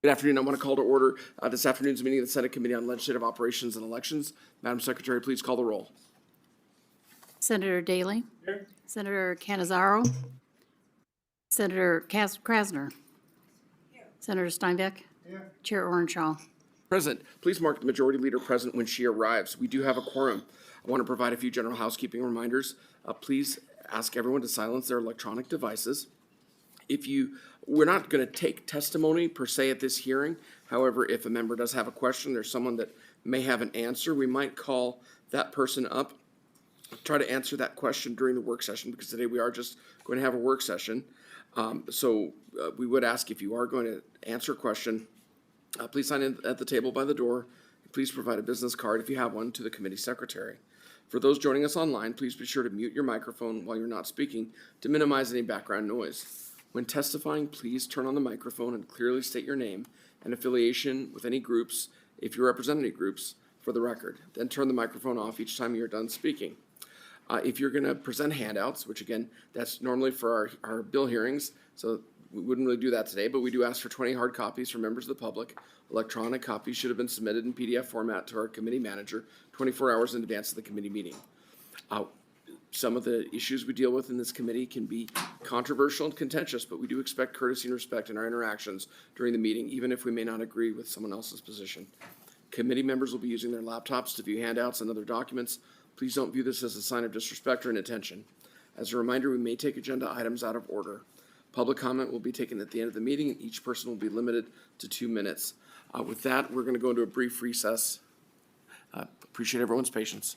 Good afternoon. I want to call to order this afternoon's meeting of the Senate Committee on Legislative Operations and Elections. Madam Secretary, please call the roll. Senator Daley. Here. Senator Canizaro. Senator Krasner. Here. Senator Steinbeck. Here. Chair Orenshaw. President, please mark the majority leader present when she arrives. We do have a quorum. I want to provide a few general housekeeping reminders. Please ask everyone to silence their electronic devices. We're not going to take testimony per se at this hearing. However, if a member does have a question, there's someone that may have an answer, we might call that person up, try to answer that question during the work session, because today we are just going to have a work session. So we would ask, if you are going to answer a question, please sign in at the table by the door. Please provide a business card, if you have one, to the committee secretary. For those joining us online, please be sure to mute your microphone while you're not speaking to minimize any background noise. When testifying, please turn on the microphone and clearly state your name and affiliation with any groups, if you represent any groups, for the record. Then turn the microphone off each time you're done speaking. If you're going to present handouts, which again, that's normally for our bill hearings, so we wouldn't really do that today, but we do ask for 20 hard copies for members of the public. Electronic copies should have been submitted in PDF format to our committee manager 24 hours in advance of the committee meeting. Some of the issues we deal with in this committee can be controversial and contentious, but we do expect courtesy and respect in our interactions during the meeting, even if we may not agree with someone else's position. Committee members will be using their laptops to view handouts and other documents. Please don't view this as a sign of disrespect or inattention. As a reminder, we may take agenda items out of order. Public comment will be taken at the end of the meeting, and each person will be limited to 2 minutes. With that, we're going to go into a brief recess. Appreciate everyone's patience.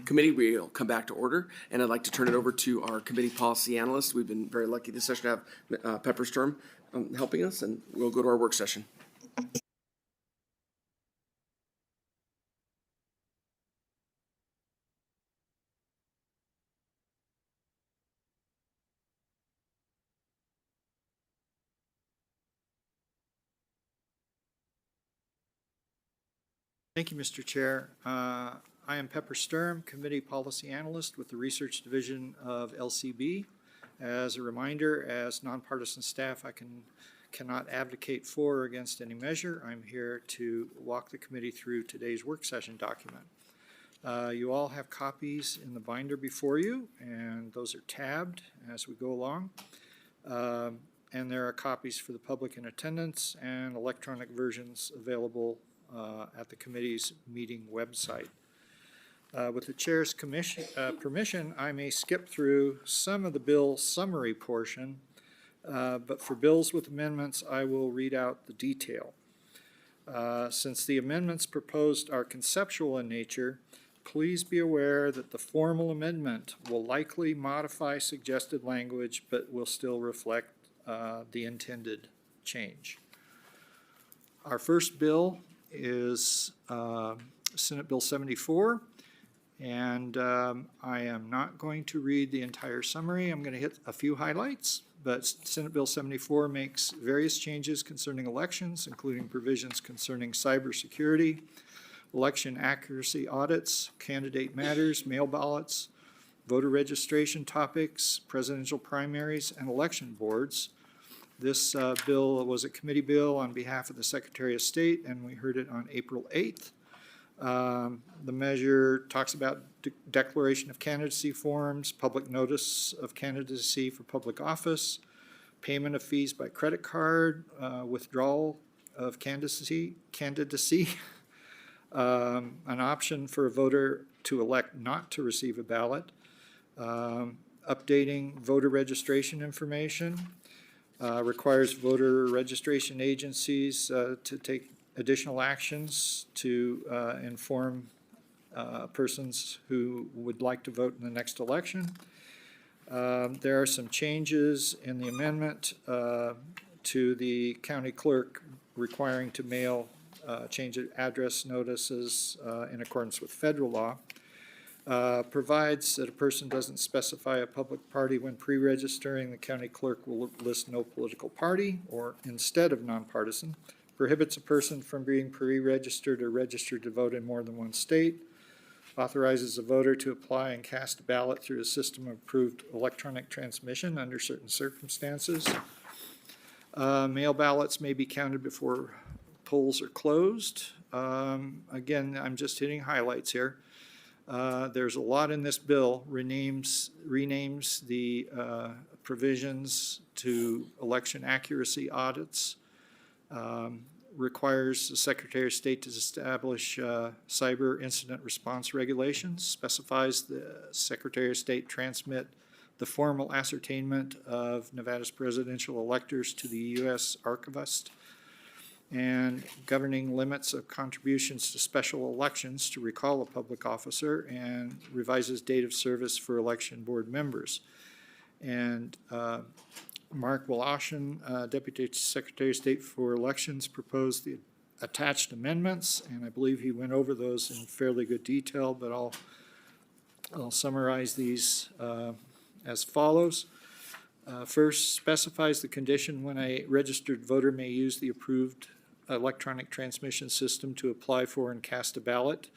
Committee will come back to order, and I'd like to turn it over to our committee policy analyst. We've been very lucky this session to have Pepper Sturm helping us, and we'll go to our work session. Thank you, Mr. Chair. I am Pepper Sturm, Committee Policy Analyst with the Research Division of LCB. As a reminder, as nonpartisan staff, I cannot advocate for or against any measure. I'm here to walk the committee through today's work session document. You all have copies in the binder before you, and those are tabbed as we go along. And there are copies for the public in attendance and electronic versions available at the committee's meeting website. With the chair's permission, I may skip through some of the bill summary portion, but for bills with amendments, I will read out the detail. Since the amendments proposed are conceptual in nature, please be aware that the formal amendment will likely modify suggested language, but will still reflect the intended change. Our first bill is Senate Bill 74, and I am not going to read the entire summary. I'm going to hit a few highlights, but Senate Bill 74 makes various changes concerning elections, including provisions concerning cybersecurity, election accuracy audits, candidate matters, mail ballots, voter registration topics, presidential primaries, and election boards. This bill was a committee bill on behalf of the Secretary of State, and we heard it on April 8th. The measure talks about declaration of candidacy forms, public notice of candidacy for public office, payment of fees by credit card, withdrawal of candidacy, an option for a voter to elect not to receive a ballot, updating voter registration information, requires voter registration agencies to take additional actions to inform persons who would like to vote in the next election. There are some changes in the amendment to the county clerk requiring to mail change of address notices in accordance with federal law. Provides that a person doesn't specify a public party when pre-registering, the county clerk will list no political party or instead of nonpartisan. Prohibits a person from being pre-registered or registered to vote in more than one state. Authorizes a voter to apply and cast a ballot through a system of approved electronic transmission under certain circumstances. Mail ballots may be counted before polls are closed. Again, I'm just hitting highlights here. There's a lot in this bill, renames the provisions to election accuracy audits, requires the Secretary of State to establish cyber incident response regulations, specifies the Secretary of State transmit the formal ascertainment of Nevada's presidential electors to the U.S. Archivist, and governing limits of contributions to special elections to recall a public officer, and revises date of service for election board members. And Mark Woloshyn, Deputy Secretary of State for Elections, proposed the attached amendments, and I believe he went over those in fairly good detail, but I'll summarize these as follows. First, specifies the condition when a registered voter may use the approved electronic transmission system to apply for and cast a ballot,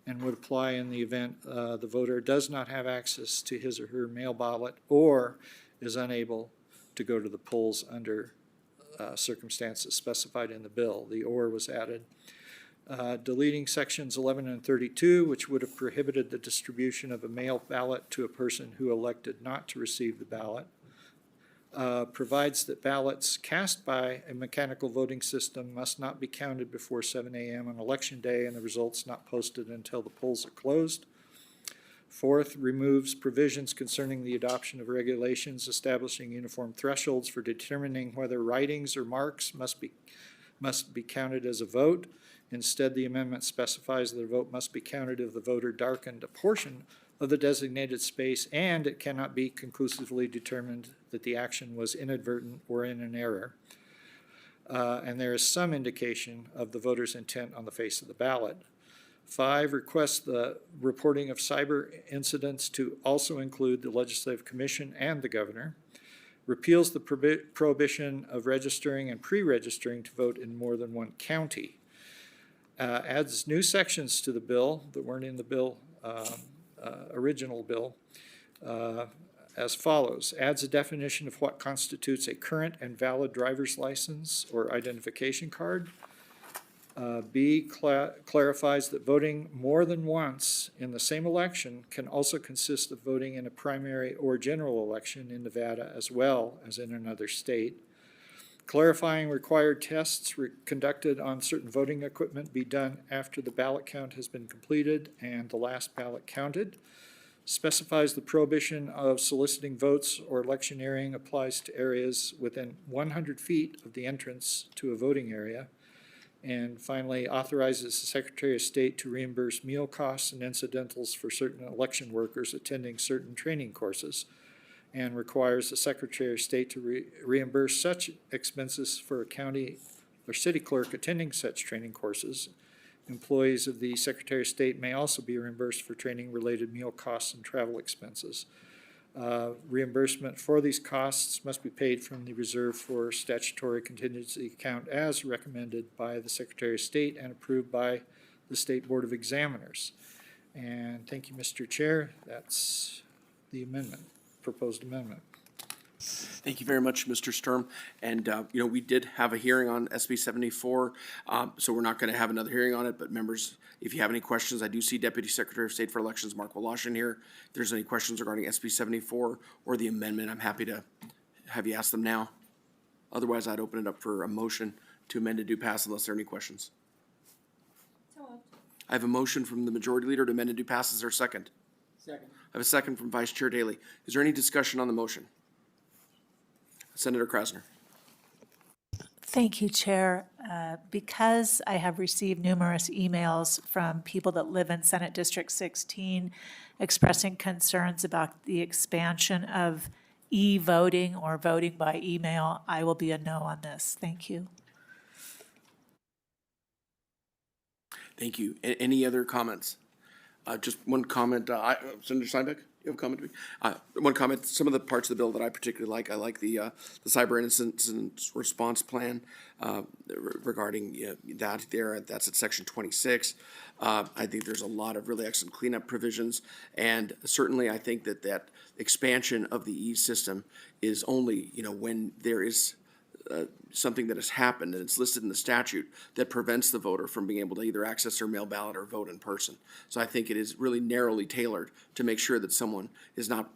and would apply in the event the voter does not have access to his or her mail ballot or is unable to go to the polls under circumstances specified in the bill. The "or" was added. Deleting sections 11 and 32, which would have prohibited the distribution of a mail ballot to a person who elected not to receive the ballot. Provides that ballots cast by a mechanical voting system must not be counted before 7 a.m. on election day and the results not posted until the polls are closed. Fourth, removes provisions concerning the adoption of regulations establishing uniform thresholds for determining whether writings or marks must be counted as a vote, Instead, the amendment specifies that a vote must be counted if the voter darkened a portion of the designated space and it cannot be conclusively determined that the action was inadvertent or in an error. And there is some indication of the voter's intent on the face of the ballot. 5, requests the reporting of cyber incidents to also include the Legislative Commission and the governor. Repeals the prohibition of registering and pre-registering to vote in more than one county. Adds new sections to the bill that weren't in the bill, original bill, as follows. Adds a definition of what constitutes a current and valid driver's license or identification card. B, clarifies that voting more than once in the same election can also consist of voting in a primary or general election in Nevada as well as in another state. Clarifying required tests conducted on certain voting equipment be done after the ballot count has been completed and the last ballot counted. Specifies the prohibition of soliciting votes or electioneering applies to areas within 100 feet of the entrance to a voting area. And finally, authorizes the Secretary of State to reimburse meal costs and incidentals for certain election workers attending certain training courses, and requires the Secretary of State to reimburse such expenses for a county or city clerk attending such training courses. Employees of the Secretary of State may also be reimbursed for training-related meal costs and travel expenses. Reimbursement for these costs must be paid from the Reserve for Statutory Contingency account as recommended by the Secretary of State and approved by the State Board of Examiners. And thank you, Mr. Chair. That's the amendment, proposed amendment. Thank you very much, Mr. Sturm. And, we did have a hearing on SB 74, so we're not going to have another hearing on it. But members, if you have any questions, I do see Deputy Secretary of State for Elections, Mark Woloshyn here. If there's any questions regarding SB 74 or the amendment, I'm happy to have you ask them now. Otherwise, I'd open it up for a motion to amend and do pass unless there are any questions. I have a motion from the Majority Leader to amend and do pass. Is there a second? Second. I have a second from Vice Chair Daley. Is there any discussion on the motion? Senator Krasner. Thank you, Chair. Because I have received numerous emails from people that live in Senate District 16 expressing concerns about the expansion of e-voting or voting by email, I will be a no on this. Thank you. Thank you. Any other comments? Just one comment. Senator Steinbeck, you have a comment to me? One comment. Some of the parts of the bill that I particularly like. I like the cyber incident response plan regarding that there. That's at section 26. I think there's a lot of really excellent cleanup provisions, and certainly I think that expansion of the e-system is only when there is something that has happened and it's listed in the statute that prevents the voter from being able to either access their mail ballot or vote in person. So I think it is really narrowly tailored to make sure that someone is not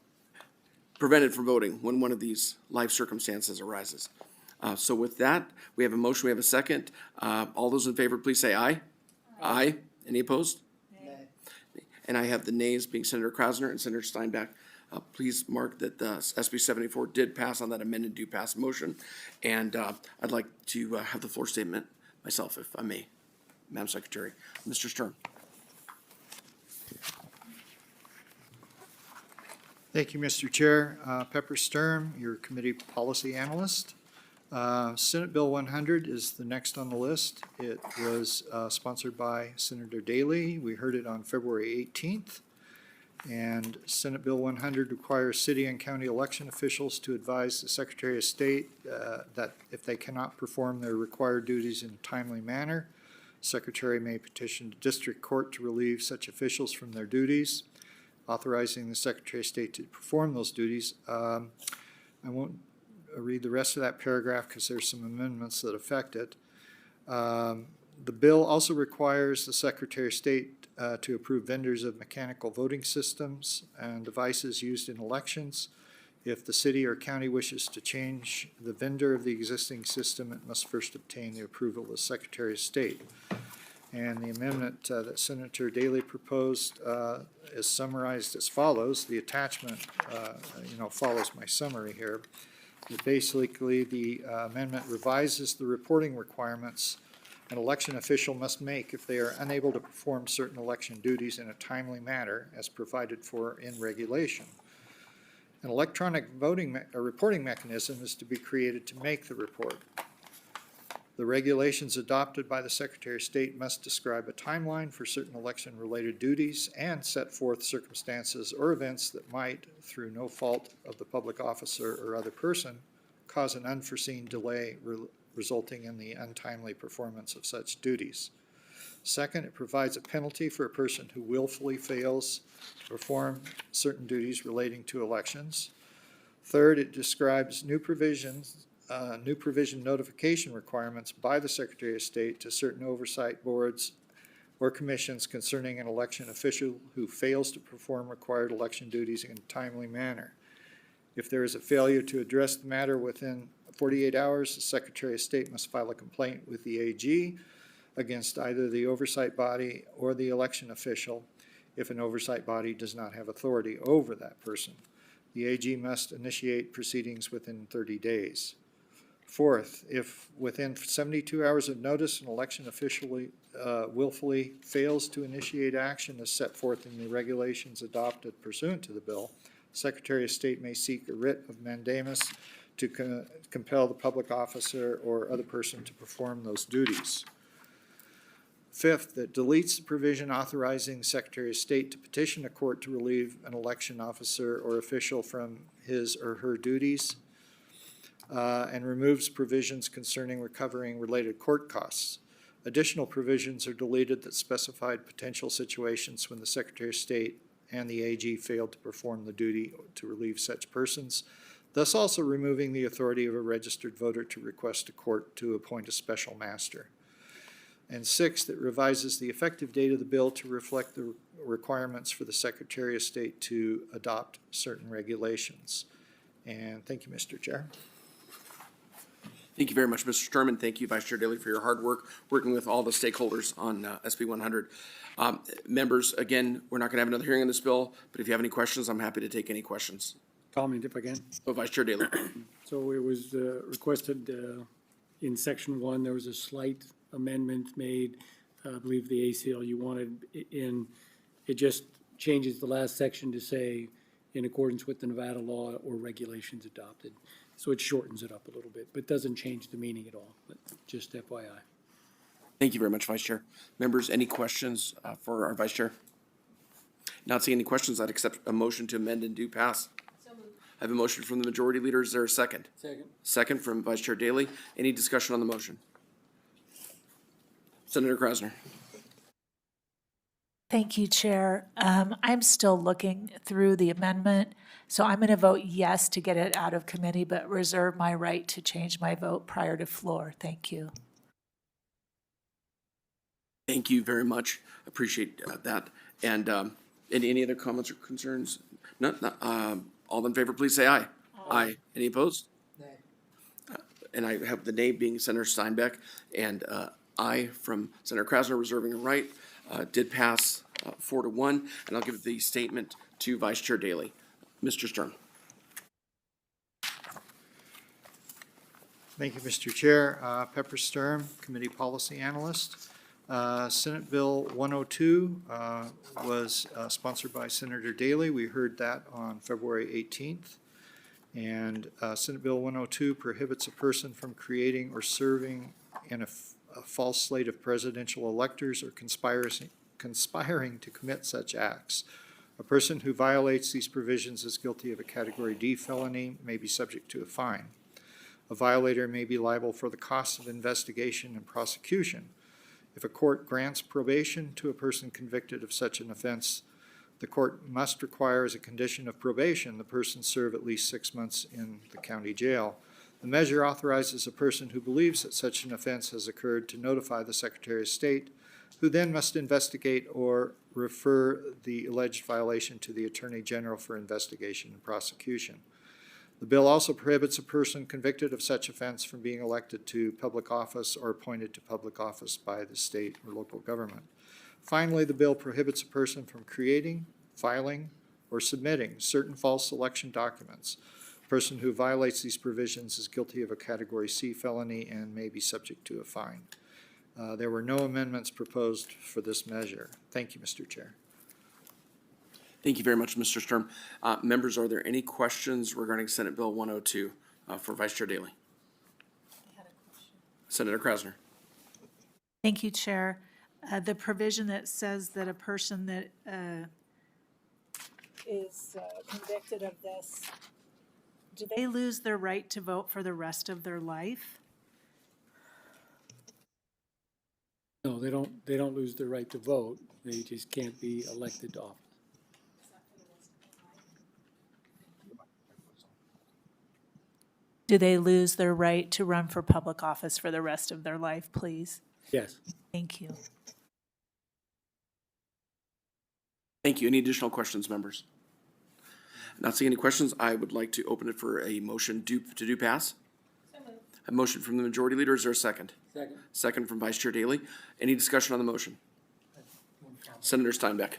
prevented from voting when one of these life circumstances arises. So with that, we have a motion, we have a second. All those in favor, please say aye. Aye. Any opposed? Nay. And I have the nays being Senator Krasner and Senator Steinbeck. Please mark that the SB 74 did pass on that amended do pass motion. And I'd like to have the floor statement myself, if I may, Madam Secretary. Mr. Sturm. Thank you, Mr. Chair. Pepper Sturm, your committee policy analyst. Senate Bill 100 is the next on the list. It was sponsored by Senator Daley. We heard it on February 18th. And Senate Bill 100 requires city and county election officials to advise the Secretary of State that if they cannot perform their required duties in a timely manner, Secretary may petition the district court to relieve such officials from their duties, authorizing the Secretary of State to perform those duties. I won't read the rest of that paragraph because there's some amendments that affect it. The bill also requires the Secretary of State to approve vendors of mechanical voting systems and devices used in elections. If the city or county wishes to change the vendor of the existing system, it must first obtain the approval of the Secretary of State. And the amendment that Senator Daley proposed is summarized as follows. The attachment, follows my summary here. But basically, the amendment revises the reporting requirements an election official must make if they are unable to perform certain election duties in a timely manner as provided for in regulation. An electronic reporting mechanism is to be created to make the report. The regulations adopted by the Secretary of State must describe a timeline for certain election-related duties and set forth circumstances or events that might, through no fault of the public officer or other person, cause an unforeseen delay resulting in the untimely performance of such duties. Second, it provides a penalty for a person who willfully fails to perform certain duties relating to elections. Third, it describes new provision notification requirements by the Secretary of State to certain oversight boards or commissions concerning an election official who fails to perform required election duties in a timely manner. If there is a failure to address the matter within 48 hours, the Secretary of State must file a complaint with the AG against either the oversight body or the election official if an oversight body does not have authority over that person. The AG must initiate proceedings within 30 days. Fourth, if within 72 hours of notice an election official willfully fails to initiate action as set forth in the regulations adopted pursuant to the bill, Secretary of State may seek a writ of mandamus to compel the public officer or other person to perform those duties. Fifth, that deletes the provision authorizing the Secretary of State to petition a court to relieve an election officer or official from his or her duties, and removes provisions concerning recovering related court costs. Additional provisions are deleted that specified potential situations when the Secretary of State and the AG failed to perform the duty to relieve such persons, thus also removing the authority of a registered voter to request a court to appoint a special master. And sixth, it revises the effective date of the bill to reflect the requirements for the Secretary of State to adopt certain regulations. And thank you, Mr. Chair. Thank you very much, Mr. Sturman. Thank you, Vice Chair Daley, for your hard work working with all the stakeholders on SB 100. Members, again, we're not going to have another hearing on this bill, but if you have any questions, I'm happy to take any questions. Comment if I can. Oh, Vice Chair Daley. So it was requested in section 1, there was a slight amendment made. I believe the ACLU wanted in, it just changes the last section to say in accordance with the Nevada law or regulations adopted. So it shortens it up a little bit, but doesn't change the meaning at all, but just FYI. Thank you very much, Vice Chair. Members, any questions for our Vice Chair? Not seeing any questions, I'd accept a motion to amend and do pass. So moved. I have a motion from the Majority Leader. Is there a second? Second. Second from Vice Chair Daley. Any discussion on the motion? Senator Krasner. Thank you, Chair. I'm still looking through the amendment, so I'm going to vote yes to get it out of committee, but reserve my right to change my vote prior to floor. Thank you. Thank you very much. Appreciate that. And any other comments or concerns? None. All in favor, please say aye. Aye. Any opposed? Nay. And I have the nay being Senator Steinbeck, and aye from Senator Krasner, reserving a right. Did pass 4-1, and I'll give the statement to Vice Chair Daley. Mr. Stern. Thank you, Mr. Chair. Pepper Sturm, Committee Policy Analyst. Senate Bill 102 was sponsored by Senator Daley. We heard that on February 18th. And Senate Bill 102 prohibits a person from creating or serving in a false slate of presidential electors or conspiring to commit such acts. A person who violates these provisions is guilty of a Category D felony, may be subject to a fine. A violator may be liable for the costs of investigation and prosecution. If a court grants probation to a person convicted of such an offense, the court must require as a condition of probation the person serve at least 6 months in the county jail. The measure authorizes a person who believes that such an offense has occurred to notify the Secretary of State, who then must investigate or refer the alleged violation to the Attorney General for investigation and prosecution. The bill also prohibits a person convicted of such offense from being elected to public office or appointed to public office by the state or local government. Finally, the bill prohibits a person from creating, filing, or submitting certain false election documents. A person who violates these provisions is guilty of a Category C felony and may be subject to a fine. There were no amendments proposed for this measure. Thank you, Mr. Chair. Thank you very much, Mr. Sturm. Members, are there any questions regarding Senate Bill 102 for Vice Chair Daley? Senator Krasner. Thank you, Chair. The provision that says that a person that is convicted of this, do they lose their right to vote for the rest of their life? No, they don't lose their right to vote. They just can't be elected to office. Do they lose their right to run for public office for the rest of their life, please? Yes. Thank you. Thank you. Any additional questions, members? Not seeing any questions, I would like to open it for a motion to do pass. A motion from the majority leader. Is there a second? Second. Second from Vice Chair Daley. Any discussion on the motion? Senator Steinbeck.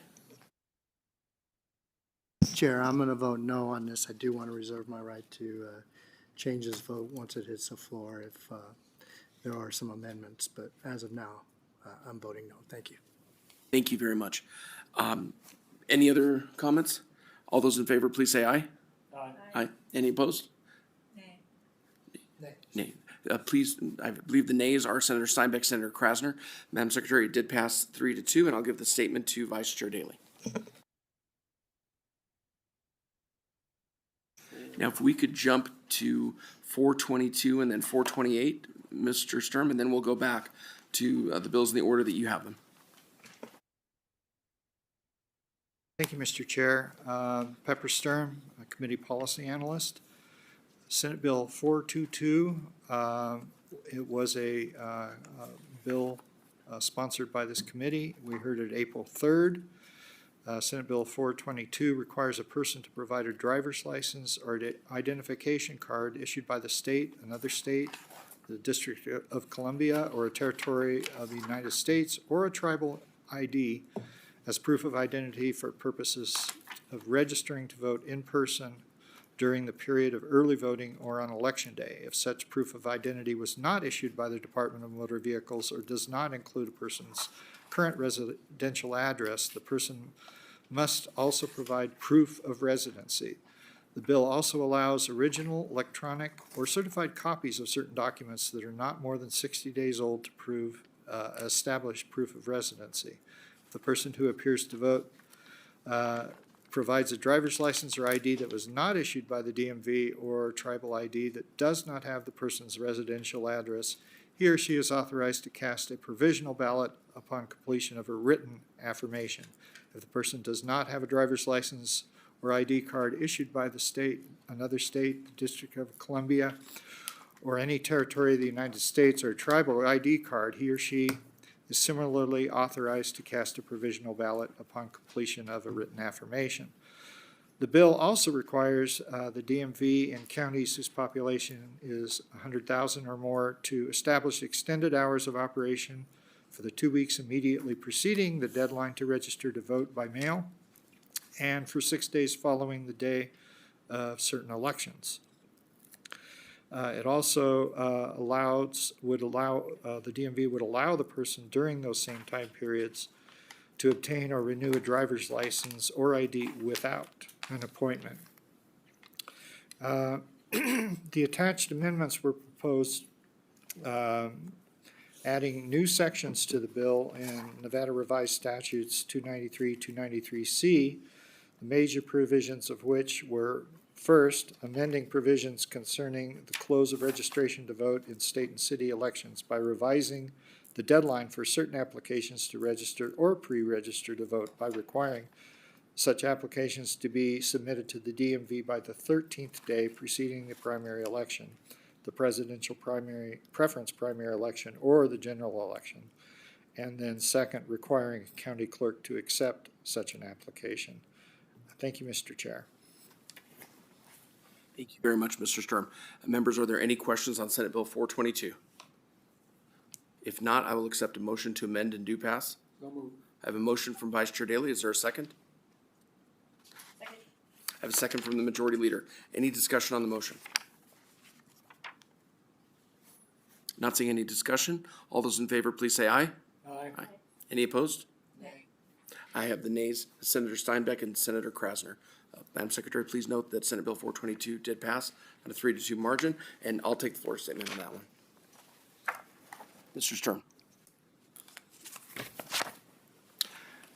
Chair, I'm going to vote no on this. I do want to reserve my right to change this vote once it hits the floor if there are some amendments, but as of now, I'm voting no. Thank you. Thank you very much. Any other comments? All those in favor, please say aye. Aye. Aye. Any opposed? Nay. Please, I believe the nays are Senator Steinbeck, Senator Krasner. Madam Secretary, it did pass 3-2, and I'll give the statement to Vice Chair Daley. Now, if we could jump to 422 and then 428, Mr. Sturm, and then we'll go back to the bills in the order that you have them. Thank you, Mr. Chair. Pepper Sturm, a Committee Policy Analyst. Senate Bill 422, it was a bill sponsored by this committee. We heard it April 3rd. Senate Bill 422 requires a person to provide a driver's license or identification card issued by the state, another state, the District of Columbia, or a territory of the United States, or a tribal ID as proof of identity for purposes of registering to vote in person during the period of early voting or on election day. If such proof of identity was not issued by the Department of Motor Vehicles or does not include a person's current residential address, the person must also provide proof of residency. The bill also allows original, electronic, or certified copies of certain documents that are not more than 60 days old to prove established proof of residency. The person who appears to vote provides a driver's license or ID that was not issued by the DMV or tribal ID that does not have the person's residential address, he or she is authorized to cast a provisional ballot upon completion of a written affirmation. If the person does not have a driver's license or ID card issued by the state, another state, the District of Columbia, or any territory of the United States, or a tribal ID card, he or she is similarly authorized to cast a provisional ballot upon completion of a written affirmation. The bill also requires the DMV and counties whose population is 100,000 or more to establish extended hours of operation for the 2 weeks immediately preceding the deadline to register to vote by mail and for 6 days following the day of certain elections. It also the DMV would allow the person during those same time periods to obtain or renew a driver's license or ID without an appointment. The attached amendments were proposed adding new sections to the bill in Nevada Revised Statutes 293, 293C, the major provisions of which were: first, amending provisions concerning the close of registration to vote in state and city elections by revising the deadline for certain applications to register or pre-register to vote by requiring such applications to be submitted to the DMV by the 13th day preceding the primary election, the presidential preference primary election, or the general election. And then second, requiring a county clerk to accept such an application. Thank you, Mr. Chair. Thank you very much, Mr. Sturm. Members, are there any questions on Senate Bill 422? If not, I will accept a motion to amend and do pass. So moved. I have a motion from Vice Chair Daley. Is there a second? Second. I have a second from the majority leader. Any discussion on the motion? Not seeing any discussion. All those in favor, please say aye. Aye. Any opposed? I have the nays, Senator Steinbeck and Senator Krasner. Madam Secretary, please note that Senate Bill 422 did pass on a 3-2 margin, and I'll take the floor statement on that one. Mr. Sturm.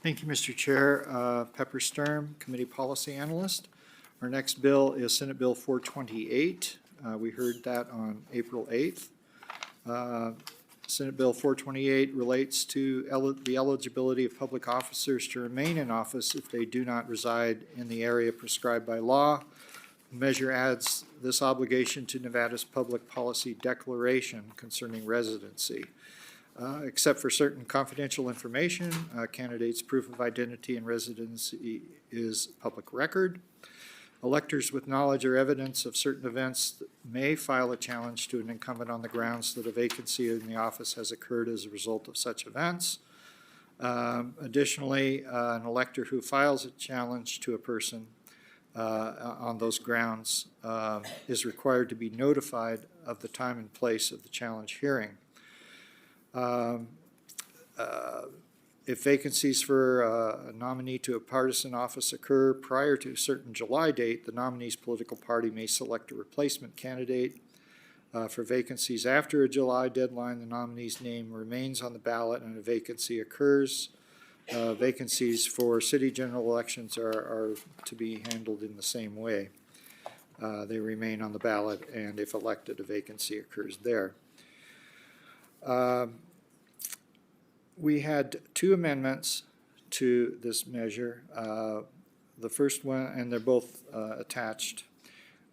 Thank you, Mr. Chair. Pepper Sturm, Committee Policy Analyst. Our next bill is Senate Bill 428. We heard that on April 8th. Senate Bill 428 relates to the eligibility of public officers to remain in office if they do not reside in the area prescribed by law. The measure adds this obligation to Nevada's public policy declaration concerning residency. Except for certain confidential information, candidates' proof of identity and residency is public record. Electors with knowledge or evidence of certain events may file a challenge to an incumbent on the grounds that a vacancy in the office has occurred as a result of such events. Additionally, an elector who files a challenge to a person on those grounds is required to be notified of the time and place of the challenge hearing. If vacancies for a nominee to a partisan office occur prior to a certain July date, the nominee's political party may select a replacement candidate. For vacancies after a July deadline, the nominee's name remains on the ballot and a vacancy occurs. Vacancies for city general elections are to be handled in the same way. They remain on the ballot, and if elected, a vacancy occurs there. We had two amendments to this measure. The first one, and they're both attached.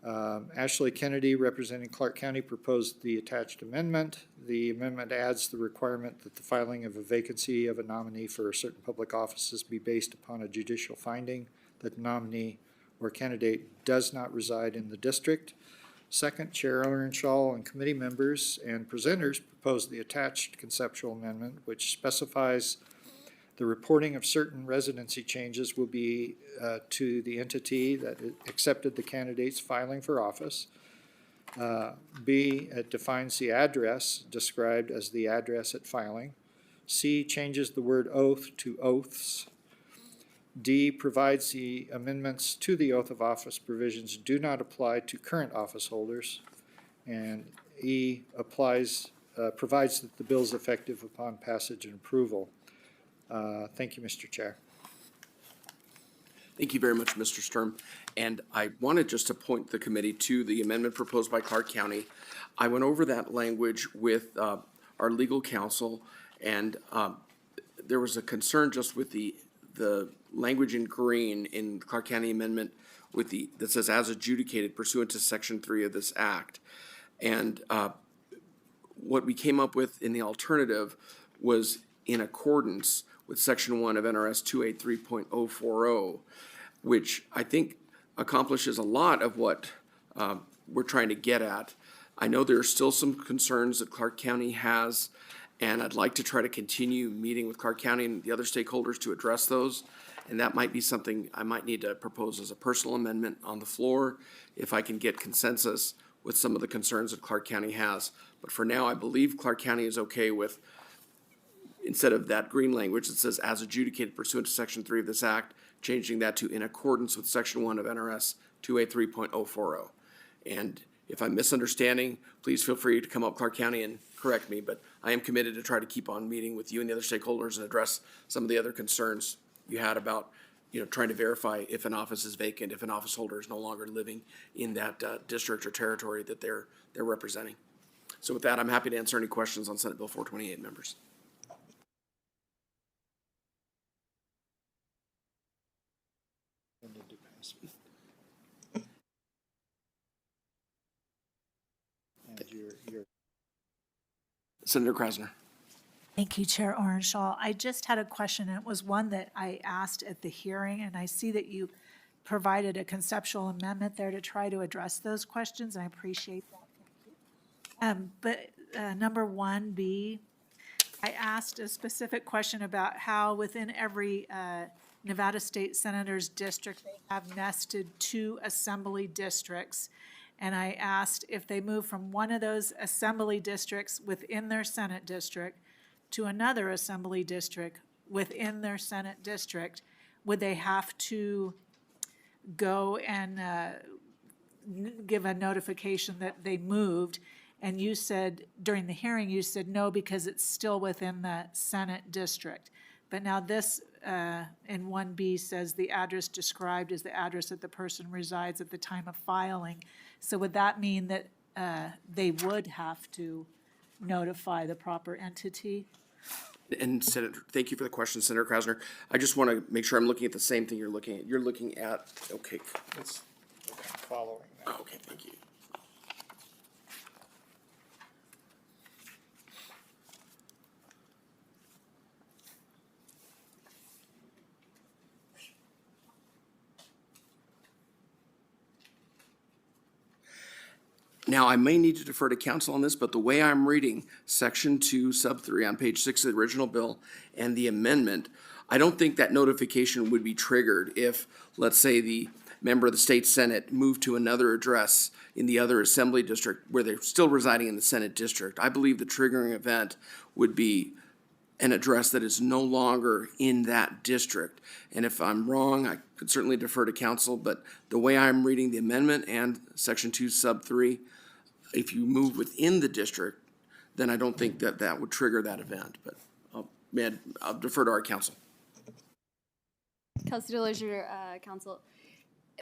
Ashley Kennedy, representing Clark County, proposed the attached amendment. The amendment adds the requirement that the filing of a vacancy of a nominee for certain public offices be based upon a judicial finding that the nominee or candidate does not reside in the district. Second, Chair Earnshaw and committee members and presenters proposed the attached conceptual amendment, which specifies the reporting of certain residency changes will be to the entity that accepted the candidate's filing for office. B, it defines the address described as the address at filing. C, changes the word oath to oaths. D, provides the amendments to the oath of office provisions do not apply to current office holders. And E, provides that the bill is effective upon passage and approval. Thank you, Mr. Chair. Thank you very much, Mr. Sturm. And I wanted just to point the committee to the amendment proposed by Clark County. I went over that language with our legal counsel, and there was a concern just with the language in green in the Clark County amendment that says as adjudicated pursuant to Section 3 of this act. And what we came up with in the alternative was in accordance with Section 1 of NRS 283.040, which I think accomplishes a lot of what we're trying to get at. I know there are still some concerns that Clark County has, and I'd like to try to continue meeting with Clark County and the other stakeholders to address those. And that might be something I might need to propose as a personal amendment on the floor if I can get consensus with some of the concerns that Clark County has. But for now, I believe Clark County is okay with, instead of that green language that says as adjudicated pursuant to Section 3 of this act, changing that to in accordance with Section 1 of NRS 283.040. And if I'm misunderstanding, please feel free to come up Clark County and correct me, but I am committed to try to keep on meeting with you and the other stakeholders and address some of the other concerns you had about, trying to verify if an office is vacant, if an office holder is no longer living in that district or territory that they're representing. So with that, I'm happy to answer any questions on Senate Bill 428, members. Senator Krasner. Thank you, Chair Orenshaw. I just had a question, and it was one that I asked at the hearing, and I see that you provided a conceptual amendment there to try to address those questions, and I appreciate that. But number 1B, I asked a specific question about how within every Nevada State Senator's district, they have nested 2 assembly districts. And I asked if they move from one of those assembly districts within their Senate district to another assembly district within their Senate district, would they have to go and give a notification that they moved? And you said, during the hearing, you said no, because it's still within the Senate district. But now this, in 1B, says the address described is the address that the person resides at the time of filing. So would that mean that they would have to notify the proper entity? And Senator, thank you for the question, Senator Krasner. I just want to make sure I'm looking at the same thing you're looking at. You're looking at, okay, It's following that. okay, thank you. Now, I may need to defer to council on this, but the way I'm reading Section 2, Sub 3 on page 6 of the original bill and the amendment, I don't think that notification would be triggered if, let's say, the member of the state Senate moved to another address in the other assembly district where they're still residing in the Senate district. I believe the triggering event would be an address that is no longer in that district. And if I'm wrong, I could certainly defer to council, but the way I'm reading the amendment and Section 2, Sub 3, if you move within the district, then I don't think that that would trigger that event, but I'll defer to our council. Kelsey Delosier, Council.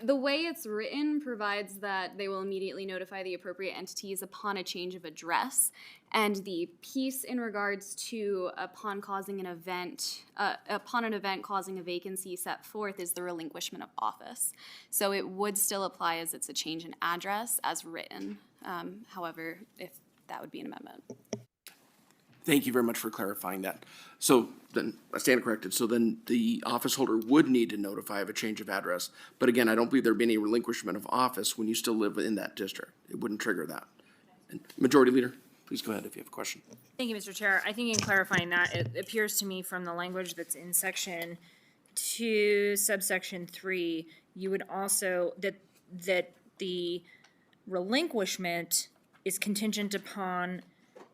The way it's written provides that they will immediately notify the appropriate entities upon a change of address. And the piece in regards to upon an event causing a vacancy set forth is the relinquishment of office. So it would still apply as it's a change in address as written. However, if that would be an amendment. Thank you very much for clarifying that. So then, I stand corrected, so then the office holder would need to notify of a change of address. But again, I don't believe there'd be any relinquishment of office when you still live in that district. It wouldn't trigger that. And Majority Leader, please go ahead if you have a question. Thank you, Mr. Chair. I think in clarifying that, it appears to me from the language that's in Section 2, subsection 3, you would also, that the relinquishment is contingent upon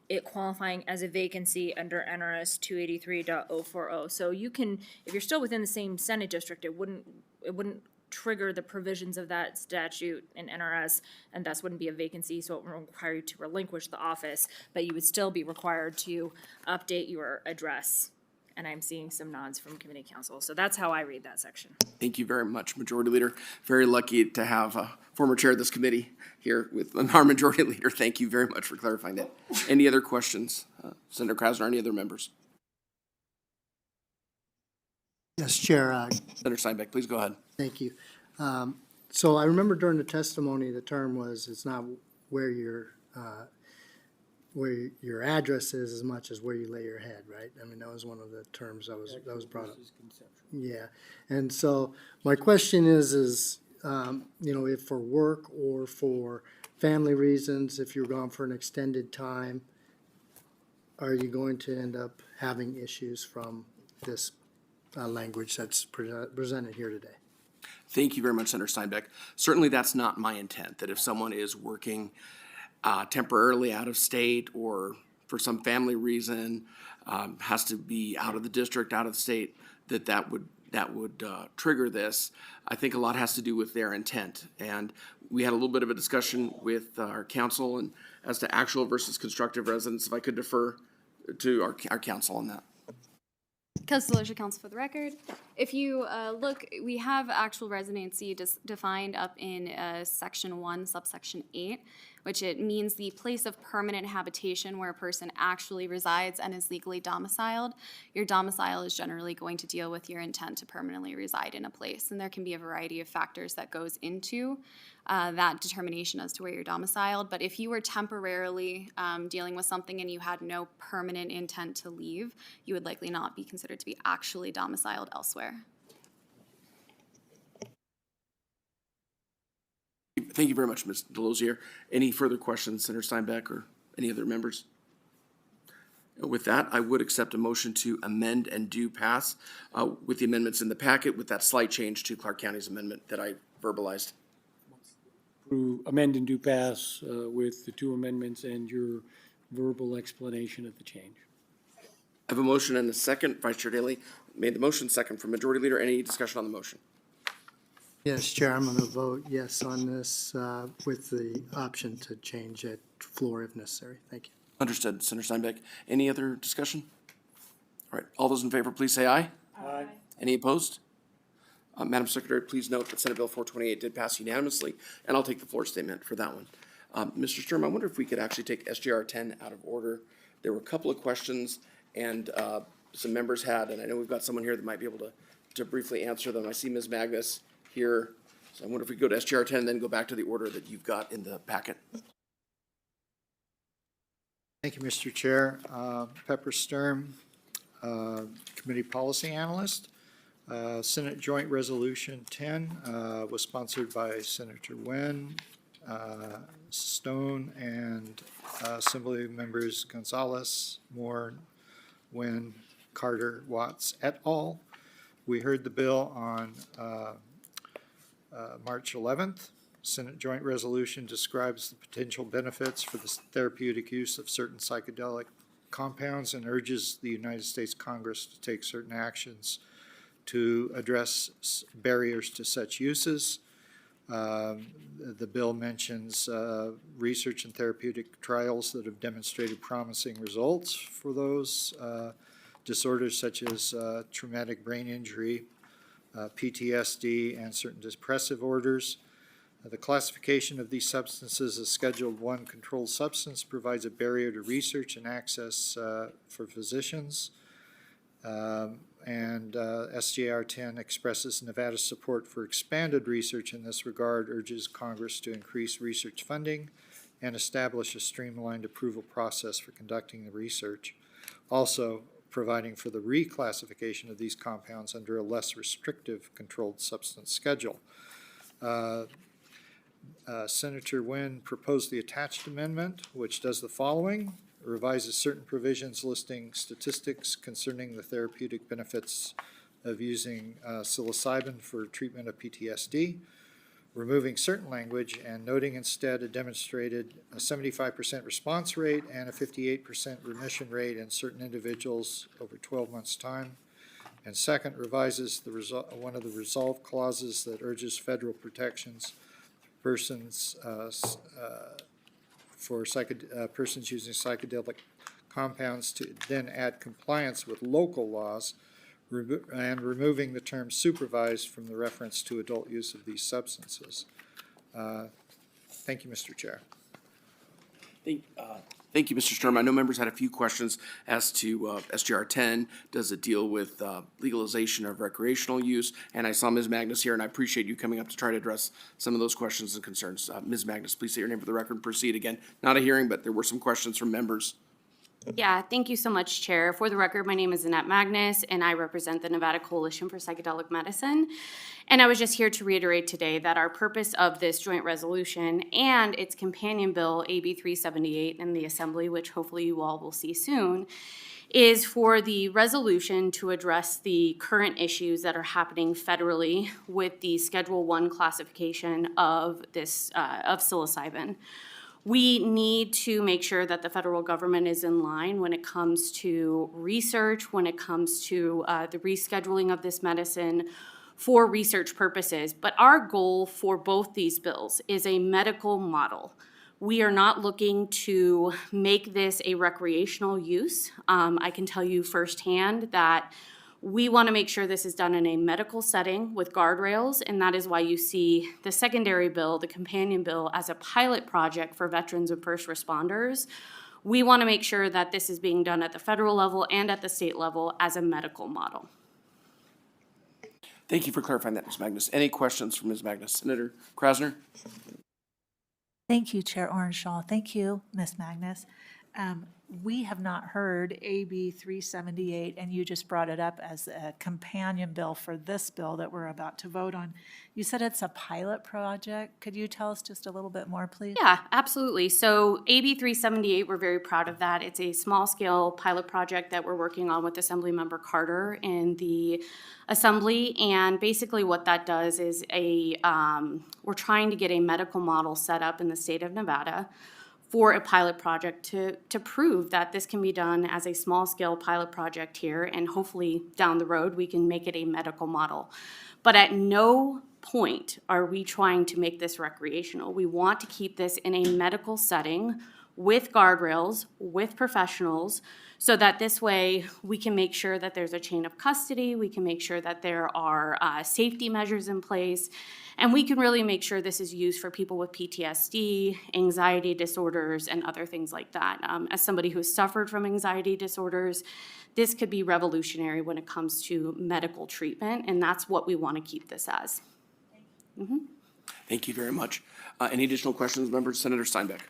it qualifying as a vacancy under NRS 283.040. So you can, if you're still within the same Senate district, it wouldn't trigger the provisions of that statute in NRS, and thus wouldn't be a vacancy, so it would require you to relinquish the office, but you would still be required to update your address. And I'm seeing some nods from committee council. So that's how I read that section. Thank you very much, Majority Leader. Very lucky to have a former chair of this committee here with our Majority Leader. Thank you very much for clarifying that. Any other questions? Senator Krasner, any other members? Yes, Chair, Senator Steinbeck, please go ahead. thank you. So I remember during the testimony, the term was, it's not where your address is as much as where you lay your head, right? I mean, that was one of the terms that was brought up. Yeah, and so my question is, if for work or for family reasons, if you're gone for an extended time, are you going to end up having issues from this language that's presented here today? Thank you very much, Senator Steinbeck. Certainly that's not my intent, that if someone is working temporarily out of state or for some family reason has to be out of the district, out of the state, that would trigger this. I think a lot has to do with their intent. And we had a little bit of a discussion with our council and as to actual versus constructive residence, if I could defer to our council on that. Kelsey Delosier, Council for the record. If you look, we have actual residency defined up in Section 1, subsection 8, which it means the place of permanent habitation where a person actually resides and is legally domiciled. Your domicile is generally going to deal with your intent to permanently reside in a place, and there can be a variety of factors that goes into that determination as to where you're domiciled. But if you were temporarily dealing with something and you had no permanent intent to leave, you would likely not be considered to be actually domiciled elsewhere. Thank you very much, Ms. Delosier. Any further questions, Senator Steinbeck or any other members? With that, I would accept a motion to amend and do pass with the amendments in the packet with that slight change to Clark County's amendment that I verbalized. amend and do pass with the two amendments and your verbal explanation of the change. I have a motion and a second. Vice Chair Daley made the motion, second from Majority Leader. Any discussion on the motion? Yes, Chair, I'm going to vote yes on this with the option to change at floor if necessary. Thank you. Understood. Senator Steinbeck. Any other discussion? All right. All those in favor, please say aye. Aye. Any opposed? Madam Secretary, please note that Senate Bill 428 did pass unanimously, and I'll take the floor statement for that one. Mr. Sturm, I wonder if we could actually take SGR 10 out of order. There were a couple of questions, and some members had, and I know we've got someone here that might be able to briefly answer them. I see Ms. Magnus here, so I wonder if we could go to SGR 10 and then go back to the order that you've got in the packet. Thank you, Mr. Chair. Pepper Sturm, Committee Policy Analyst. Senate Joint Resolution 10 was sponsored by Senator Nguyen, Stone, and Assembly members Gonzalez, Moore, Nguyen, Carter, Watts, et al. We heard the bill on March 11th. Senate Joint Resolution describes the potential benefits for the therapeutic use of certain psychedelic compounds and urges the United States Congress to take certain actions to address barriers to such uses. The bill mentions research and therapeutic trials that have demonstrated promising results for those disorders such as traumatic brain injury, PTSD, and certain depressive orders. The classification of these substances as Scheduled I controlled substance provides a barrier to research and access for physicians. And SGR 10 expresses Nevada's support for expanded research in this regard, urges Congress to increase research funding and establish a streamlined approval process for conducting the research. Also, providing for the reclassification of these compounds under a less restrictive controlled substance schedule. Senator Nguyen proposed the attached amendment, which does the following: revises certain provisions listing statistics concerning the therapeutic benefits of using psilocybin for treatment of PTSD, removing certain language and noting instead a demonstrated 75% response rate and a 58% remission rate in certain individuals over 12 months' time. And second, revises one of the resolve clauses that urges federal protections for persons persons using psychedelic compounds to then add compliance with local laws and removing the term supervised from the reference to adult use of these substances. Thank you, Mr. Chair. Thank you, Mr. Sturm. I know members had a few questions as to SGR 10. Does it deal with legalization of recreational use? And I saw Ms. Magnus here, and I appreciate you coming up to try to address some of those questions and concerns. Ms. Magnus, please say your name for the record and proceed again. Not a hearing, but there were some questions from members. Yeah, thank you so much, Chair. For the record, my name is Annette Magnus, and I represent the Nevada Coalition for Psychedelic Medicine. And I was just here to reiterate today that our purpose of this joint resolution and its companion bill, AB 378, in the Assembly, which hopefully you all will see soon, is for the resolution to address the current issues that are happening federally with the Schedule I classification of this of psilocybin. We need to make sure that the federal government is in line when it comes to research, when it comes to the rescheduling of this medicine for research purposes. But our goal for both these bills is a medical model. We are not looking to make this a recreational use. I can tell you firsthand that we want to make sure this is done in a medical setting with guardrails, and that is why you see the secondary bill, the companion bill, as a pilot project for veterans and first responders. We want to make sure that this is being done at the federal level and at the state level as a medical model. Thank you for clarifying that, Ms. Magnus. Any questions from Ms. Magnus? Senator Krasner? Thank you, Chair Orenshaw. Thank you, Ms. Magnus. We have not heard AB 378, and you just brought it up as a companion bill for this bill that we're about to vote on. You said it's a pilot project. Could you tell us just a little bit more, please? Yeah, absolutely. So AB 378, we're very proud of that. It's a small-scale pilot project that we're working on with Assemblymember Carter in the Assembly. And basically what that does is we're trying to get a medical model set up in the state of Nevada for a pilot project to prove that this can be done as a small-scale pilot project here, and hopefully down the road, we can make it a medical model. But at no point are we trying to make this recreational. We want to keep this in a medical setting with guardrails, with professionals, so that this way we can make sure that there's a chain of custody, we can make sure that there are safety measures in place, and we can really make sure this is used for people with PTSD, anxiety disorders, and other things like that. As somebody who has suffered from anxiety disorders, this could be revolutionary when it comes to medical treatment, and that's what we want to keep this as. Thank you very much. Any additional questions, members? Senator Steinbeck.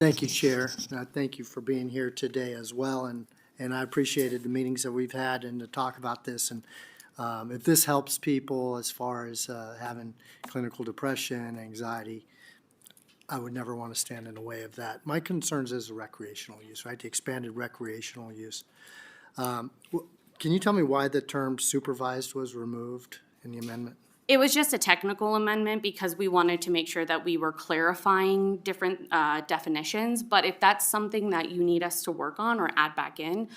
Thank you, Chair. Thank you for being here today as well, and I appreciated the meetings that we've had and to talk about this. And if this helps people as far as having clinical depression, anxiety, I would never want to stand in the way of that. My concerns is the recreational use, right? The expanded recreational use. Can you tell me why the term supervised was removed in the amendment? It was just a technical amendment because we wanted to make sure that we were clarifying different definitions. But if that's something that you need us to work on or add back in,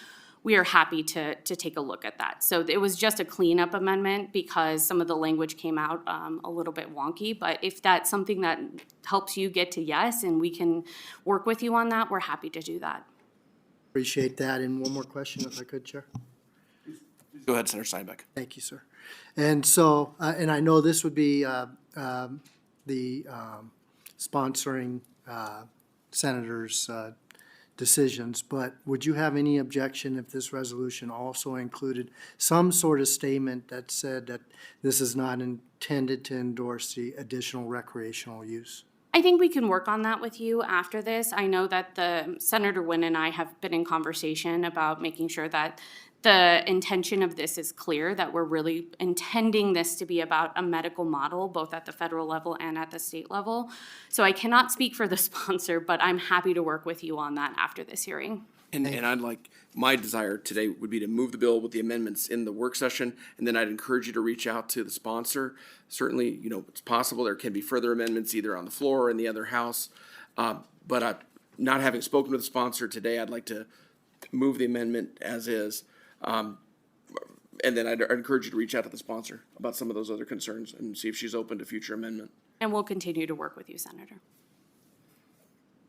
we are happy to take a look at that. So it was just a cleanup amendment because some of the language came out a little bit wonky. But if that's something that helps you get to yes and we can work with you on that, we're happy to do that. Appreciate that. And one more question, if I could, Chair. Go ahead, Senator Steinbeck. Thank you, sir. And so, and I know this would be the sponsoring senators' decisions, but would you have any objection if this resolution also included some sort of statement that said that this is not intended to endorse the additional recreational use? I think we can work on that with you after this. I know that Senator Wynn and I have been in conversation about making sure that the intention of this is clear, that we're really intending this to be about a medical model, both at the federal level and at the state level. So I cannot speak for the sponsor, but I'm happy to work with you on that after this hearing. And I'd like, my desire today would be to move the bill with the amendments in the work session, and then I'd encourage you to reach out to the sponsor. Certainly, it's possible there can be further amendments either on the floor or in the other house. But not having spoken to the sponsor today, I'd like to move the amendment as is. And then I'd encourage you to reach out to the sponsor about some of those other concerns and see if she's open to future amendment. And we'll continue to work with you, Senator.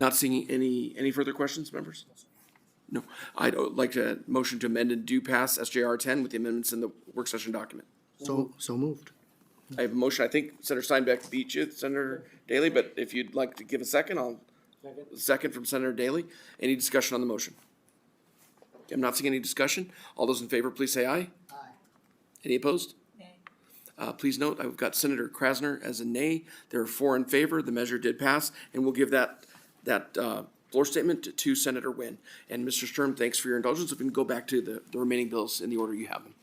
Not seeing any further questions, members? No. I'd like to motion to amend and do pass SJR 10 with the amendments in the work session document. So moved. I have a motion. I think Senator Steinbeck beat you, Senator Daley, but if you'd like to give a second, I'll second from Senator Daley. Any discussion on the motion? I'm not seeing any discussion. All those in favor, please say aye. Aye. Any opposed? Nay. Please note, I've got Senator Krasner as a nay. There are 4 in favor. The measure did pass, and we'll give that floor statement to Senator Wynn. And Mr. Sturm, thanks for your indulgence. If we can go back to the remaining bills in the order you have them.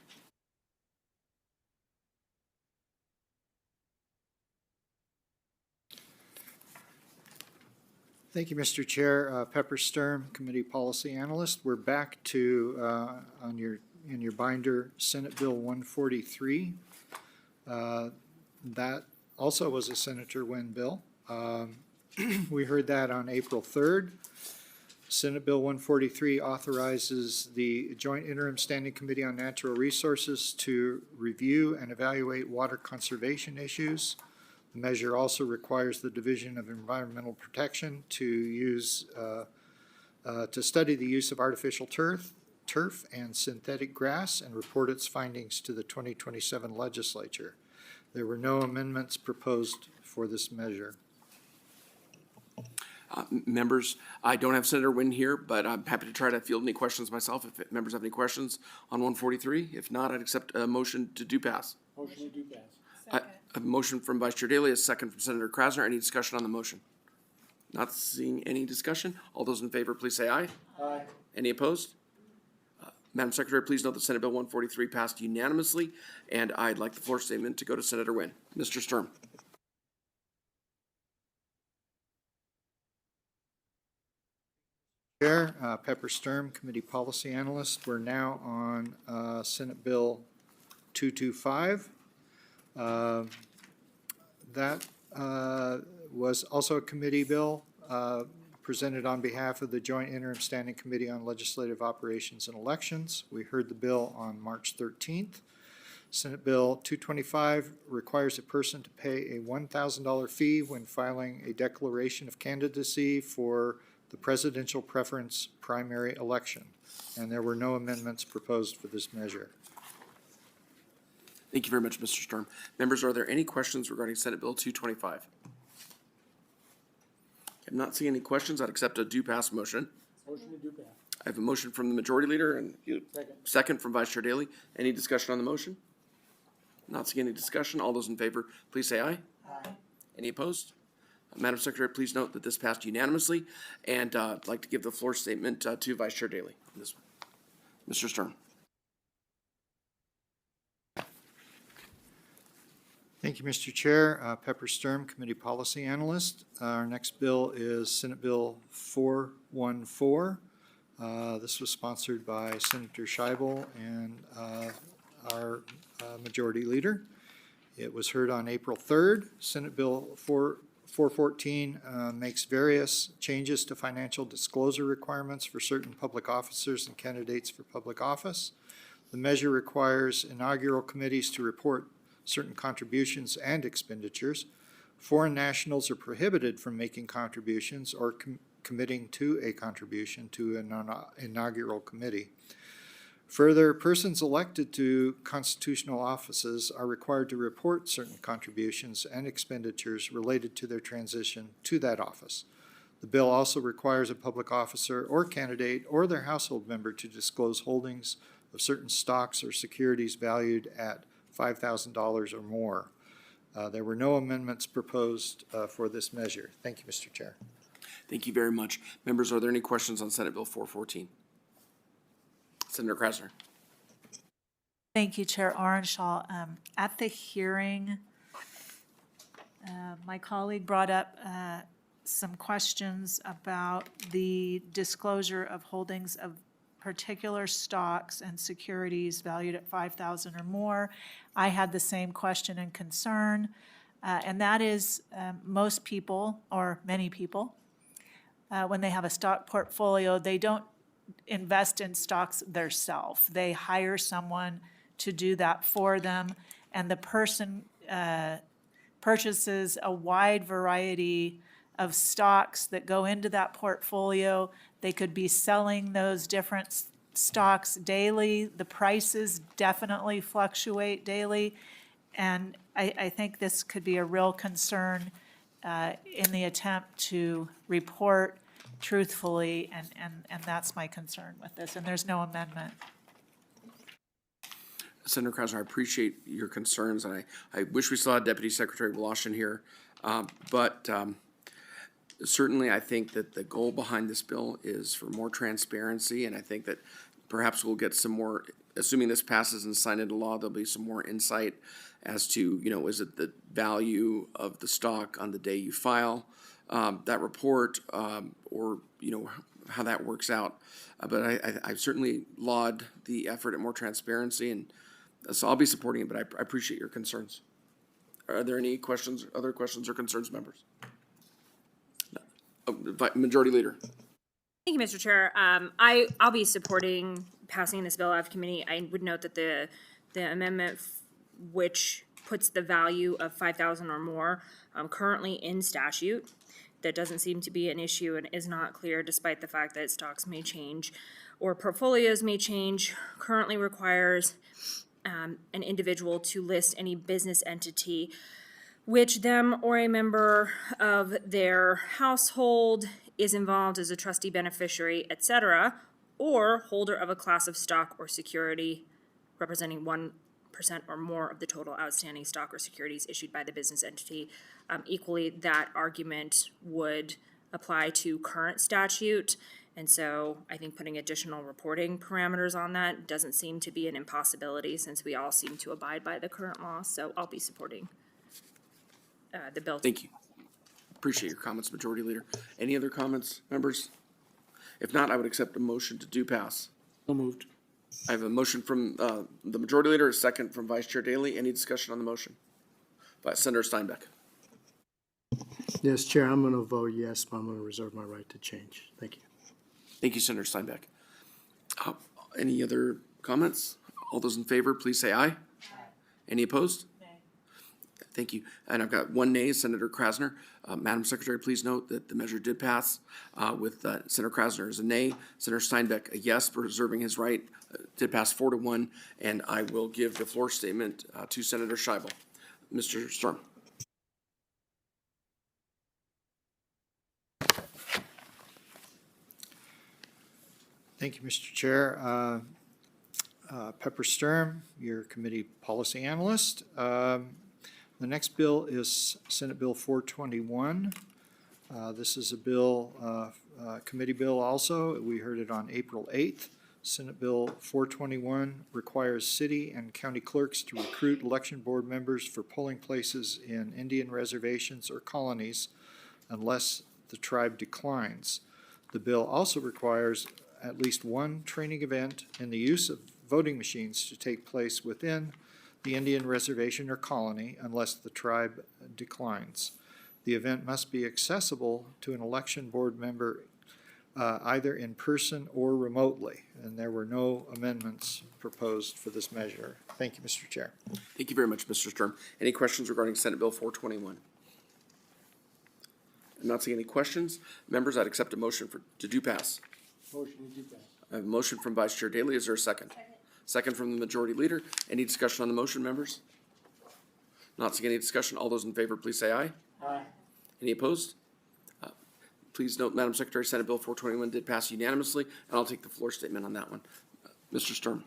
Thank you, Mr. Chair. Pepper Sturm, Committee Policy Analyst. We're back to, in your binder, Senate Bill 143. That also was a Senator Wynn bill. We heard that on April 3rd. Senate Bill 143 authorizes the Joint Interim Standing Committee on Natural Resources to review and evaluate water conservation issues. The measure also requires the Division of Environmental Protection to study the use of artificial turf and synthetic grass and report its findings to the 2027 legislature. There were no amendments proposed for this measure. Members, I don't have Senator Wynn here, but I'm happy to try to field any questions myself if members have any questions on 143. If not, I'd accept a motion to do pass. Motion to do pass. A motion from Vice Chair Daley, a second from Senator Krasner. Any discussion on the motion? Not seeing any discussion. All those in favor, please say aye. Aye. Any opposed? Madam Secretary, please note that Senate Bill 143 passed unanimously, and I'd like the floor statement to go to Senator Nguyen. Mr. Sturm. Chair, Pepper Sturm, Committee Policy Analyst. We're now on Senate Bill 225. That was also a committee bill presented on behalf of the Joint Interim Standing Committee on Legislative Operations and Elections. We heard the bill on March 13th. Senate Bill 225 requires a person to pay a $1,000 fee when filing a declaration of candidacy for the presidential preference primary election, and there were no amendments proposed for this measure. Thank you very much, Mr. Sturm. Members, are there any questions regarding Senate Bill 225? I'm not seeing any questions. I'd accept a do pass motion. Motion to do pass. I have a motion from the Majority Leader and Second. second from Vice Chair Daley. Any discussion on the motion? Not seeing any discussion. All those in favor, please say aye. Aye. Any opposed? Madam Secretary, please note that this passed unanimously, and I'd like to give the floor statement to Vice Chair Daley on this one. Mr. Sturm. Thank you, Mr. Chair. Pepper Sturm, Committee Policy Analyst. Our next bill is Senate Bill 414. This was sponsored by Senator Scheibel and our Majority Leader. It was heard on April 3rd. Senate Bill 414 makes various changes to financial disclosure requirements for certain public officers and candidates for public office. The measure requires inaugural committees to report certain contributions and expenditures. Foreign nationals are prohibited from making contributions or committing to a contribution to an inaugural committee. Further, persons elected to constitutional offices are required to report certain contributions and expenditures related to their transition to that office. The bill also requires a public officer or candidate or their household member to disclose holdings of certain stocks or securities valued at $5,000 or more. There were no amendments proposed for this measure. Thank you, Mr. Chair. Thank you very much. Members, are there any questions on Senate Bill 414? Senator Krasner. Thank you, Chair Orenshaw. At the hearing, my colleague brought up some questions about the disclosure of holdings of particular stocks and securities valued at $5,000 or more. I had the same question and concern, and that is most people, or many people, when they have a stock portfolio, they don't invest in stocks themselves. They hire someone to do that for them, and the person purchases a wide variety of stocks that go into that portfolio. They could be selling those different stocks daily. The prices definitely fluctuate daily. And I think this could be a real concern in the attempt to report truthfully, and that's my concern with this. And there's no amendment. Senator Krasner, I appreciate your concerns, and I wish we still had Deputy Secretary Woloshyn here. But certainly, I think that the goal behind this bill is for more transparency, and I think that perhaps we'll get some more, assuming this passes and signed into law, there'll be some more insight as to, is it the value of the stock on the day you file that report, or, how that works out. But I certainly laud the effort at more transparency, and so I'll be supporting it, but I appreciate your concerns. Are there any questions, other questions or concerns, members? Majority Leader. Thank you, Mr. Chair. I'll be supporting passing this bill out of committee. I would note that the amendment which puts the value of $5,000 or more currently in statute, that doesn't seem to be an issue and is not clear despite the fact that stocks may change or portfolios may change, currently requires an individual to list any business entity which them or a member of their household is involved as a trustee, beneficiary, etc., or holder of a class of stock or security representing 1% or more of the total outstanding stock or securities issued by the business entity. Equally, that argument would apply to current statute. And so I think putting additional reporting parameters on that doesn't seem to be an impossibility since we all seem to abide by the current law. So I'll be supporting the bill. Thank you. Appreciate your comments, Majority Leader. Any other comments, members? If not, I would accept a motion to do pass. So moved. I have a motion from the Majority Leader, a second from Vice Chair Daley. Any discussion on the motion? Senator Steinbeck. Yes, Chair, I'm going to vote yes, but I'm going to reserve my right to change. Thank you. Thank you, Senator Steinbeck. Any other comments? All those in favor, please say aye. Aye. Any opposed? Nay. Thank you. And I've got one nay, Senator Krasner. Madam Secretary, please note that the measure did pass with Senator Krasner as a nay, Senator Steinbeck a yes, preserving his right. Did pass 4-1, and I will give the floor statement to Senator Scheibel. Mr. Sturm. Thank you, Mr. Chair. Pepper Sturm, your committee policy analyst. The next bill is Senate Bill 421. This is a bill, committee bill also. We heard it on April 8th. Senate Bill 421 requires city and county clerks to recruit election board members for polling places in Indian reservations or colonies unless the tribe declines. The bill also requires at least one training event in the use of voting machines to take place within the Indian reservation or colony unless the tribe declines. The event must be accessible to an election board member either in person or remotely, and there were no amendments proposed for this measure. Thank you, Mr. Chair. Thank you very much, Mr. Sturm. Any questions regarding Senate Bill 421? I'm not seeing any questions. Members, I'd accept a motion to do pass. Motion to do pass. I have a motion from Vice Chair Daley. Is there a second? Second from the Majority Leader. Any discussion on the motion, members? Not seeing any discussion. All those in favor, please say aye. Aye. Any opposed? Please note, Madam Secretary, Senate Bill 421 did pass unanimously, and I'll take the floor statement on that one. Mr. Sturm.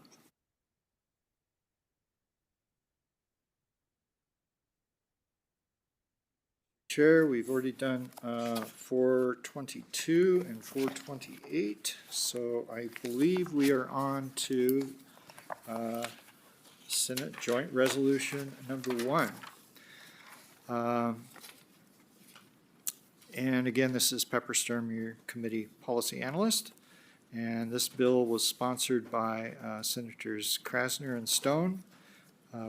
Chair, we've already done 422 and 428, so I believe we are on to Senate Joint Resolution number 1. And again, this is Pepper Sturm, your committee policy analyst. And this bill was sponsored by Senators Krasner and Stone.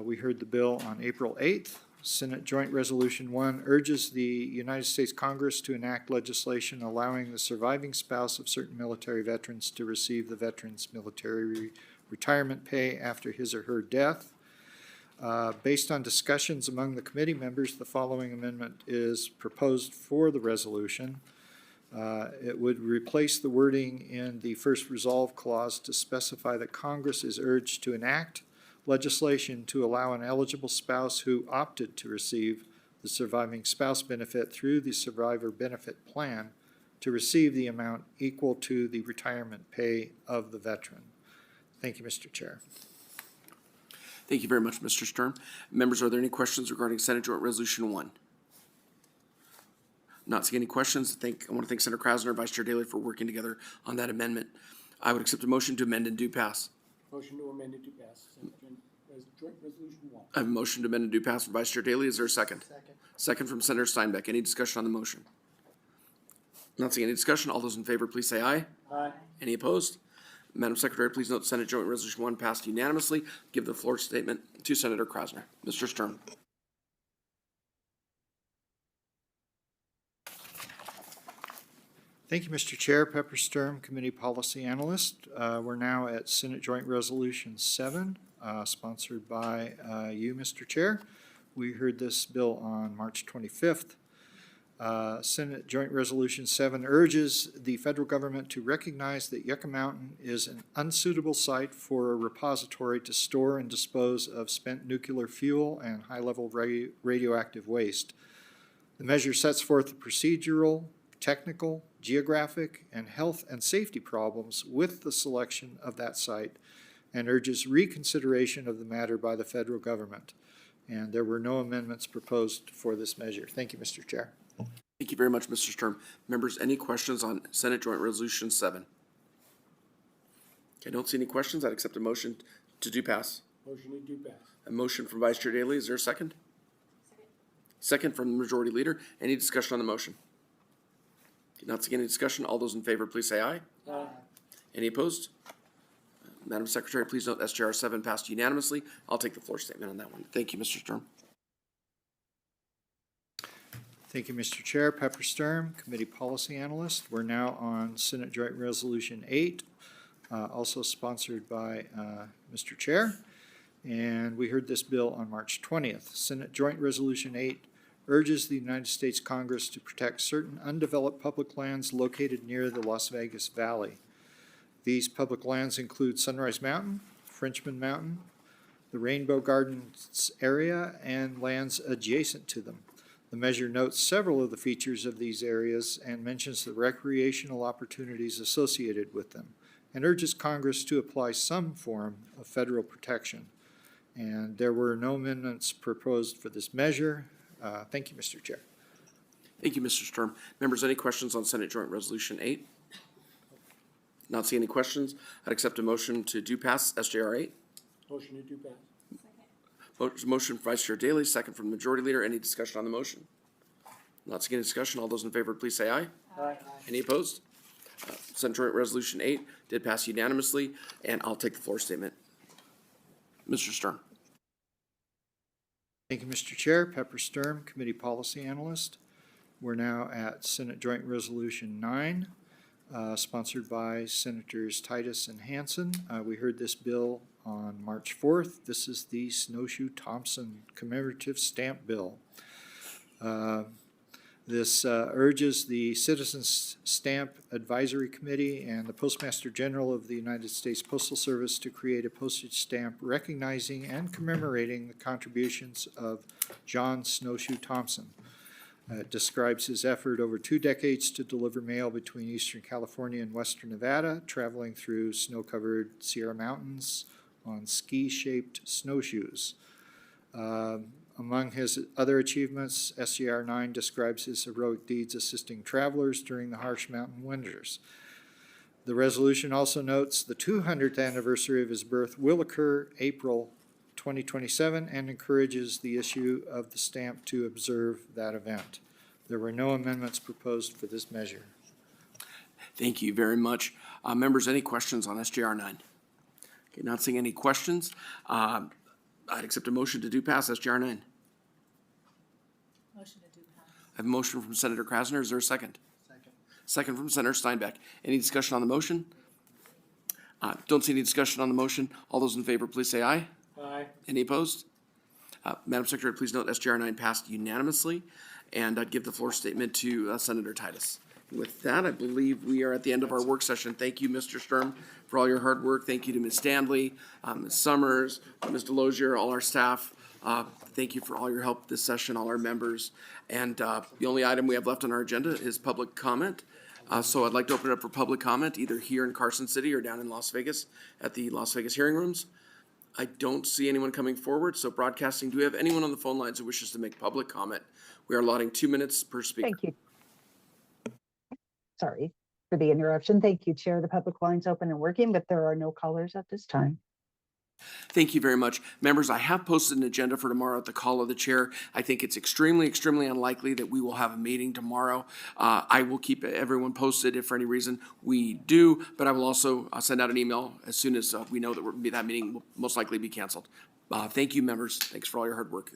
We heard the bill on April 8th. Senate Joint Resolution 1 urges the United States Congress to enact legislation allowing the surviving spouse of certain military veterans to receive the veteran's military retirement pay after his or her death. Based on discussions among the committee members, the following amendment is proposed for the resolution. It would replace the wording in the first resolve clause to specify that Congress is urged to enact legislation to allow an eligible spouse who opted to receive the surviving spouse benefit through the survivor benefit plan to receive the amount equal to the retirement pay of the veteran. Thank you, Mr. Chair. Thank you very much, Mr. Sturm. Members, are there any questions regarding Senate Joint Resolution 1? Not seeing any questions. I want to thank Senator Krasner and Vice Chair Daley for working together on that amendment. I would accept a motion to amend and do pass. Motion to amend and do pass. Joint Resolution 1. I have a motion to amend and do pass from Vice Chair Daley. Is there a second? Second. Second from Senator Steinbeck. Any discussion on the motion? Not seeing any discussion. All those in favor, please say aye. Aye. Any opposed? Madam Secretary, please note Senate Joint Resolution 1 passed unanimously. Give the floor statement to Senator Krasner. Mr. Sturm. Thank you, Mr. Chair. Pepper Sturm, Committee Policy Analyst. We're now at Senate Joint Resolution 7, sponsored by you, Mr. Chair. We heard this bill on March 25th. Senate Joint Resolution 7 urges the federal government to recognize that Yucca Mountain is an unsuitable site for a repository to store and dispose of spent nuclear fuel and high-level radioactive waste. The measure sets forth the procedural, technical, geographic, and health and safety problems with the selection of that site and urges reconsideration of the matter by the federal government. And there were no amendments proposed for this measure. Thank you, Mr. Chair. Thank Thank you very much, Mr. Sturm. Members, any questions on Senate Joint Resolution 7? Okay, I don't see any questions. I'd accept a motion to do pass. Motion to do pass. A motion from Vice Chair Daley. Is there a second? Second from the Majority Leader. Any discussion on the motion? Not seeing any discussion. All those in favor, please say aye. Aye. Any opposed? Madam Secretary, please note SJR 7 passed unanimously. I'll take the floor statement on that one. Thank you, Mr. Sturm. Thank you, Mr. Chair. Pepper Sturm, Committee Policy Analyst. We're now on Senate Joint Resolution 8, also sponsored by Mr. Chair. And we heard this bill on March 20th. Senate Joint Resolution 8 urges the United States Congress to protect certain undeveloped public lands located near the Las Vegas Valley. These public lands include Sunrise Mountain, Frenchman Mountain, the Rainbow Gardens area, and lands adjacent to them. The measure notes several of the features of these areas and mentions the recreational opportunities associated with them, and urges Congress to apply some form of federal protection. And there were no amendments proposed for this measure. Thank you, Mr. Chair. Thank you, Mr. Sturm. Members, any questions on Senate Joint Resolution 8? Not seeing any questions. I'd accept a motion to do pass SJR 8. Motion to do pass. Motion from Vice Chair Daley, second from the Majority Leader. Any discussion on the motion? Not seeing any discussion. All those in favor, please say aye. Aye. Any opposed? Senate Joint Resolution 8 did pass unanimously, and I'll take the floor statement. Mr. Sturm. Thank you, Mr. Chair. Pepper Sturm, Committee Policy Analyst. We're now at Senate Joint Resolution 9, sponsored by Senators Titus and Hansen. We heard this bill on March 4th. This is the Snowshoe Thompson Commemorative Stamp Bill. This urges the Citizens Stamp Advisory Committee and the Postmaster General of the United States Postal Service to create a postage stamp recognizing and commemorating the contributions of John Snowshoe Thompson. It describes his effort over 2 decades to deliver mail between Eastern California and Western Nevada, traveling through snow-covered Sierra Mountains on ski-shaped snowshoes. Among his other achievements, SCR 9 describes his heroic deeds assisting travelers during the harsh mountain winters. The resolution also notes the 200th anniversary of his birth will occur April 2027 and encourages the issue of the stamp to observe that event. There were no amendments proposed for this measure. Thank you very much. Members, any questions on SJR 9? Okay, not seeing any questions. I'd accept a motion to do pass SJR 9. Motion to do pass. I have a motion from Senator Krasner. Is there a second? Second from Senator Steinbeck. Any discussion on the motion? Don't see any discussion on the motion. All those in favor, please say aye. Aye. Any opposed? Madam Secretary, please note SJR 9 passed unanimously, and I'd give the floor statement to Senator Titus. With that, I believe we are at the end of our work session. Thank you, Mr. Sturm, for all your hard work. Thank you to Ms. Stanley, Ms. Summers, Ms. Delosier, all our staff. Thank you for all your help this session, all our members. And the only item we have left on our agenda is public comment. So I'd like to open it up for public comment, either here in Carson City or down in Las Vegas at the Las Vegas hearing rooms. I don't see anyone coming forward, so broadcasting, do we have anyone on the phone lines who wishes to make public comment? We are allotting 2 minutes per speaker. Thank you. Sorry for the interruption. Thank you, Chair. The public line's open and working, but there are no callers at this time. Thank you very much. Members, I have posted an agenda for tomorrow at the call of the chair. I think it's extremely, extremely unlikely that we will have a meeting tomorrow. I will keep everyone posted if for any reason we do, but I will also send out an email as soon as we know that that meeting will most likely be canceled. Thank you, members. Thanks for all your hard work.